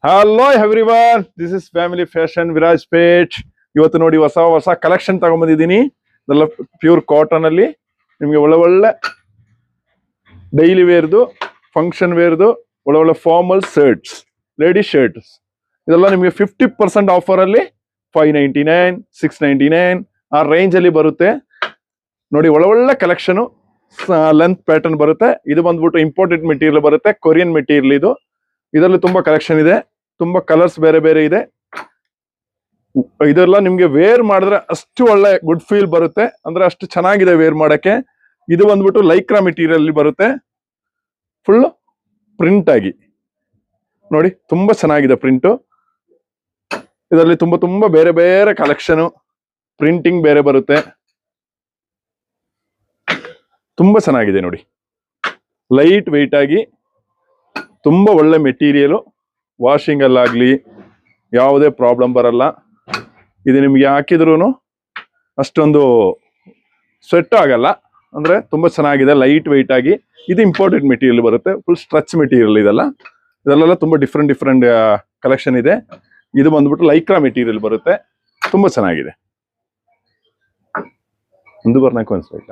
Hello everyone, this is family fashion Virajpet. ಇವತ್ತು ನೋಡಿ ಹೊಸ ಹೊಸ ಕಲೆಕ್ಷನ್ ತಗೊಂಡ್ಬಂದಿದ್ದೀನಿ. ಇದೆಲ್ಲ ಪ್ಯೂರ್ ಕಾಟನ್ ಅಲ್ಲಿ ನಿಮ್ಗೆ ಒಳ್ಳೆ ಒಳ್ಳೆ ಡೈಲಿ ವೇರ್ದು, ಫಂಕ್ಷನ್ ವೇರ್ದು, ಒಳ್ಳೆ ಒಳ್ಳೆ ಫಾರ್ಮಲ್ ಶರ್ಟ್ಸ್, ಲೇಡೀಸ್ ಶರ್ಟ್ಸ್ ಇದೆಲ್ಲ ನಿಮಗೆ 50% ಆಫರ್ ಅಲ್ಲಿ 599, 699 ಆ ರೇಂಜ್ ಅಲ್ಲಿ ಬರುತ್ತೆ. ನೋಡಿ ಒಳ್ಳೆ ಒಳ್ಳೆ ಕಲೆಕ್ಷನ್, ಲೆಂತ್ ಪ್ಯಾಟರ್ನ್ ಬರುತ್ತೆ. ಇದು ಬಂದ್ಬಿಟ್ಟು ಇಂಪೋರ್ಟೆಡ್ ಮೆಟೀರಿಯಲ್ ಬರುತ್ತೆ, ಕೊರಿಯನ್ ಮೆಟೀರಿಯಲ್ ಇದು. ಇದರಲ್ಲಿ ತುಂಬಾ ಕಲೆಕ್ಷನ್ ಇದೆ, ತುಂಬಾ ಕಲರ್ಸ್ ಬೇರೆ ಬೇರೆ ಇದೆ. ಇದೆಲ್ಲ ನಿಮ್ಗೆ ವೇರ್ ಮಾಡಿದ್ರೆ ಅಷ್ಟು ಒಳ್ಳೆ ಗುಡ್ ಫೀಲ್ ಬರುತ್ತೆ, ಅಂದ್ರೆ ಅಷ್ಟು ಚೆನ್ನಾಗಿದೆ ವೇರ್ ಮಾಡಕ್ಕೆ. ಇದು ಬಂದ್ಬಿಟ್ಟು ಲೈಕ್ರಾ ಮೆಟೀರಿಯಲ್ ಬರುತ್ತೆ, ಫುಲ್ ಪ್ರಿಂಟ್ ಆಗಿ ನೋಡಿ, ತುಂಬಾ ಚೆನ್ನಾಗಿದೆ ಪ್ರಿಂಟ್. ಇದರಲ್ಲಿ ತುಂಬಾ ತುಂಬಾ ಬೇರೆ ಬೇರೆ ಕಲೆಕ್ಷನ್, ಪ್ರಿಂಟಿಂಗ್ ಬೇರೆ ಬರುತ್ತೆ, ತುಂಬಾ ಚೆನ್ನಾಗಿದೆ ನೋಡಿ. ಲೈಟ್ ವೆಯ್ಟ್ ಆಗಿ ತುಂಬಾ ಒಳ್ಳೆ ಮೆಟೀರಿಯಲ್, ವಾಷಿಂಗ್ ಅಲ್ಲಾಗ್ಲಿ ಯಾವುದೇ ಪ್ರಾಬ್ಲಮ್ ಬರಲ್ಲ. ಇದು ನಿಮ್ಗೆ ಹಾಕಿದ್ರು ಅಷ್ಟೊಂದು ಸ್ವೆಟ್ ಆಗಲ್ಲ, ಅಂದ್ರೆ ತುಂಬಾ ಚೆನ್ನಾಗಿದೆ, ಲೈಟ್ ವೆಯ್ಟ್ ಆಗಿ. ಇದು ಇಂಪೋರ್ಟೆಡ್ ಮೆಟೀರಿಯಲ್ ಬರುತ್ತೆ, ಫುಲ್ ಸ್ಟ್ರೆಚ್ ಮೆಟೀರಿಯಲ್ ಇದೆಲ್ಲ ತುಂಬಾ ಡಿಫ್ರೆಂಟ್ ಡಿಫ್ರೆಂಟ್ ಕಲೆಕ್ಷನ್ ಇದೆ. ಇದು ಬಂದ್ಬಿಟ್ಟು ಲೈಕ್ರಾ ಮೆಟೀರಿಯಲ್ ಬರುತ್ತೆ, ತುಂಬಾ ಚೆನ್ನಾಗಿದೆ. ಒಂದು ಬರ್ನಾಕು ಅನ್ಸ್ಬೇಕ.